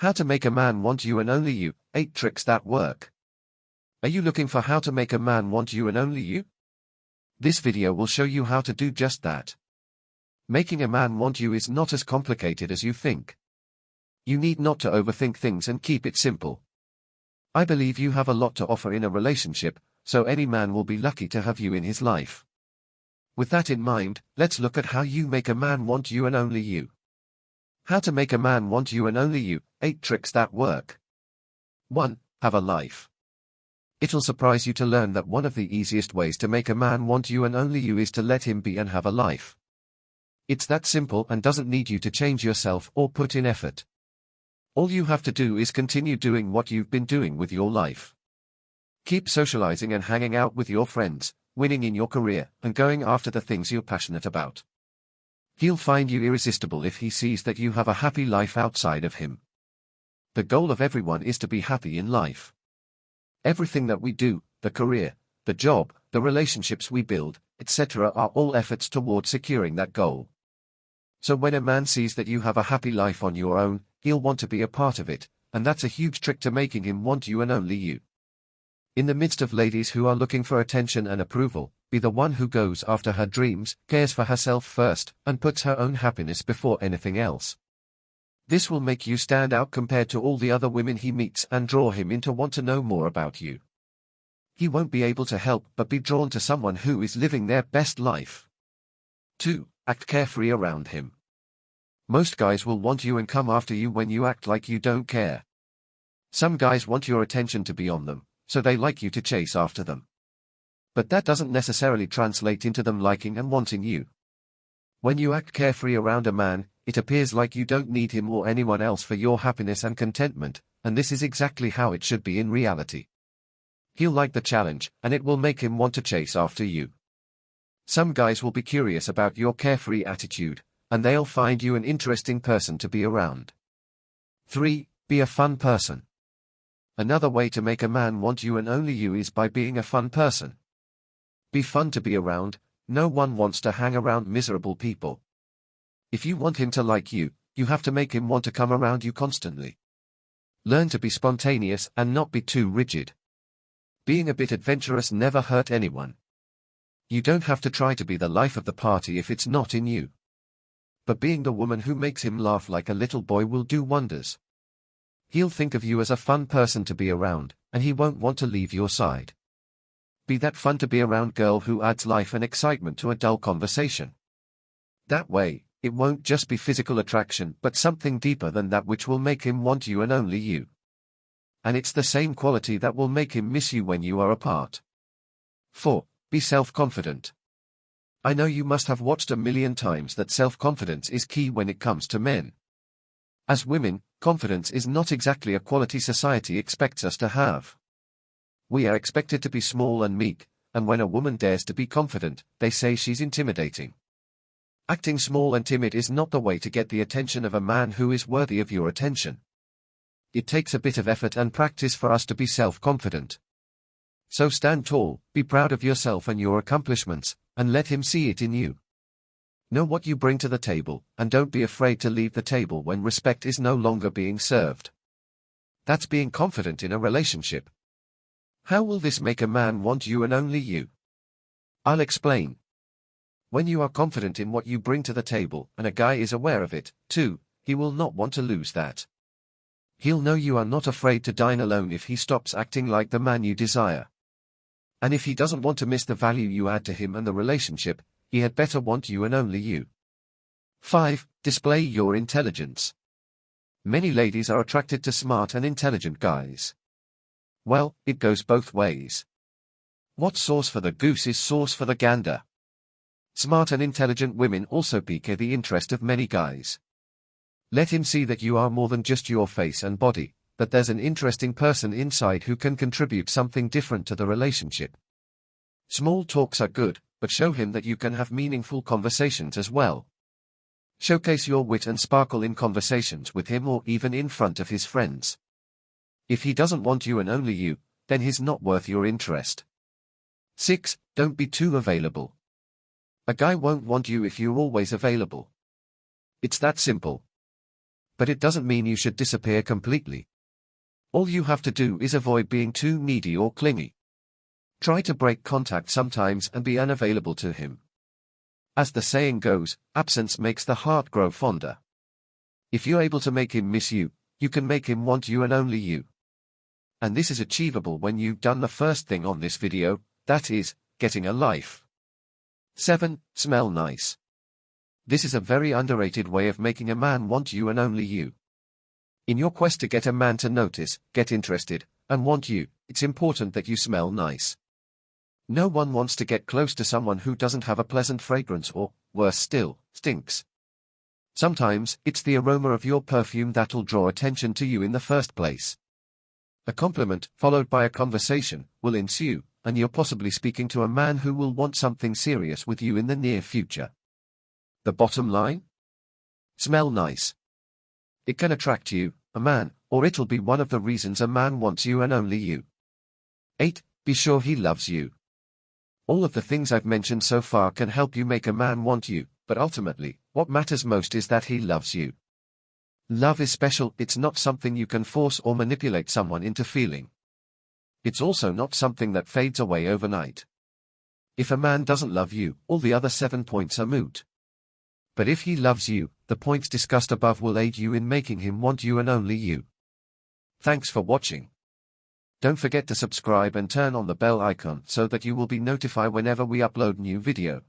How to make a man want you and only you, 8 tricks that work. Are you looking for how to make a man want you and only you? This video will show you how to do just that. Making a man want you is not as complicated as you think. You need not to overthink things and keep it simple. I believe you have a lot to offer in a relationship, so any man will be lucky to have you in his life. With that in mind, let's look at how you make a man want you and only you. How to make a man want you and only you, 8 tricks that work. 1. Have a life. It'll surprise you to learn that one of the easiest ways to make a man want you and only you is to let him be and have a life. It's that simple and doesn't need you to change yourself or put in effort. All you have to do is continue doing what you've been doing with your life. Keep socializing and hanging out with your friends, winning in your career, and going after the things you're passionate about. He'll find you irresistible if he sees that you have a happy life outside of him. The goal of everyone is to be happy in life. Everything that we do, the career, the job, the relationships we build, etc., are all efforts toward securing that goal. So when a man sees that you have a happy life on your own, he'll want to be a part of it, and that's a huge trick to making him want you and only you. In the midst of ladies who are looking for attention and approval, be the one who goes after her dreams, cares for herself first, and puts her own happiness before anything else. This will make you stand out compared to all the other women he meets and draw him in to want to know more about you. He won't be able to help but be drawn to someone who is living their best life. 2. Act carefree around him. Most guys will want you and come after you when you act like you don't care. Some guys want your attention to be on them, so they like you to chase after them. But that doesn't necessarily translate into them liking and wanting you. When you act carefree around a man, it appears like you don't need him or anyone else for your happiness and contentment, and this is exactly how it should be in reality. He'll like the challenge, and it will make him want to chase after you. Some guys will be curious about your carefree attitude, and they'll find you an interesting person to be around. 3. Be a fun person. Another way to make a man want you and only you is by being a fun person. Be fun to be around. No one wants to hang around miserable people. If you want him to like you, you have to make him want to come around you constantly. Learn to be spontaneous and not be too rigid. Being a bit adventurous never hurt anyone. You don't have to try to be the life of the party if it's not in you. But being the woman who makes him laugh like a little boy will do wonders. He'll think of you as a fun person to be around, and he won't want to leave your side. Be that fun to be around girl who adds life and excitement to a dull conversation. That way, it won't just be physical attraction but something deeper than that which will make him want you and only you. And it's the same quality that will make him miss you when you are apart. 4. Be self-confident. I know you must have watched a million times that self-confidence is key when it comes to men. As women, confidence is not exactly a quality society expects us to have. We are expected to be small and meek, and when a woman dares to be confident, they say she's intimidating. Acting small and timid is not the way to get the attention of a man who is worthy of your attention. It takes a bit of effort and practice for us to be self-confident. So stand tall, be proud of yourself and your accomplishments, and let him see it in you. Know what you bring to the table, and don't be afraid to leave the table when respect is no longer being served. That's being confident in a relationship. How will this make a man want you and only you? I'll explain. When you are confident in what you bring to the table, and a guy is aware of it, too, he will not want to lose that. He'll know you are not afraid to dine alone if he stops acting like the man you desire. And if he doesn't want to miss the value you add to him and the relationship, he had better want you and only you. 5. Display your intelligence. Many ladies are attracted to smart and intelligent guys. Well, it goes both ways. What's sauce for the goose is sauce for the gander. Smart and intelligent women also pique the interest of many guys. Let him see that you are more than just your face and body, that there's an interesting person inside who can contribute something different to the relationship. Small talks are good, but show him that you can have meaningful conversations as well. Showcase your wit and sparkle in conversations with him or even in front of his friends. If he doesn't want you and only you, then he's not worth your interest. 6. Don't be too available. A guy won't want you if you're always available. It's that simple. But it doesn't mean you should disappear completely. All you have to do is avoid being too needy or clingy. Try to break contact sometimes and be unavailable to him. As the saying goes, absence makes the heart grow fonder. If you're able to make him miss you, you can make him want you and only you. And this is achievable when you've done the first thing on this video, that is, getting a life. 7. Smell nice. This is a very underrated way of making a man want you and only you. In your quest to get a man to notice, get interested, and want you, it's important that you smell nice. No one wants to get close to someone who doesn't have a pleasant fragrance or, worse still, stinks. Sometimes, it's the aroma of your perfume that'll draw attention to you in the first place. A compliment, followed by a conversation, will ensue, and you're possibly speaking to a man who will want something serious with you in the near future. The bottom line? Smell nice. It can attract you, a man, or it'll be one of the reasons a man wants you and only you. 8. Be sure he loves you. All of the things I've mentioned so far can help you make a man want you, but ultimately, what matters most is that he loves you. Love is special, it's not something you can force or manipulate someone into feeling. It's also not something that fades away overnight. If a man doesn't love you, all the other 7 points are moot. But if he loves you, the points discussed above will aid you in making him want you and only you. Thanks for watching. Don't forget to subscribe and turn on the bell icon so that you will be notified whenever we upload new video.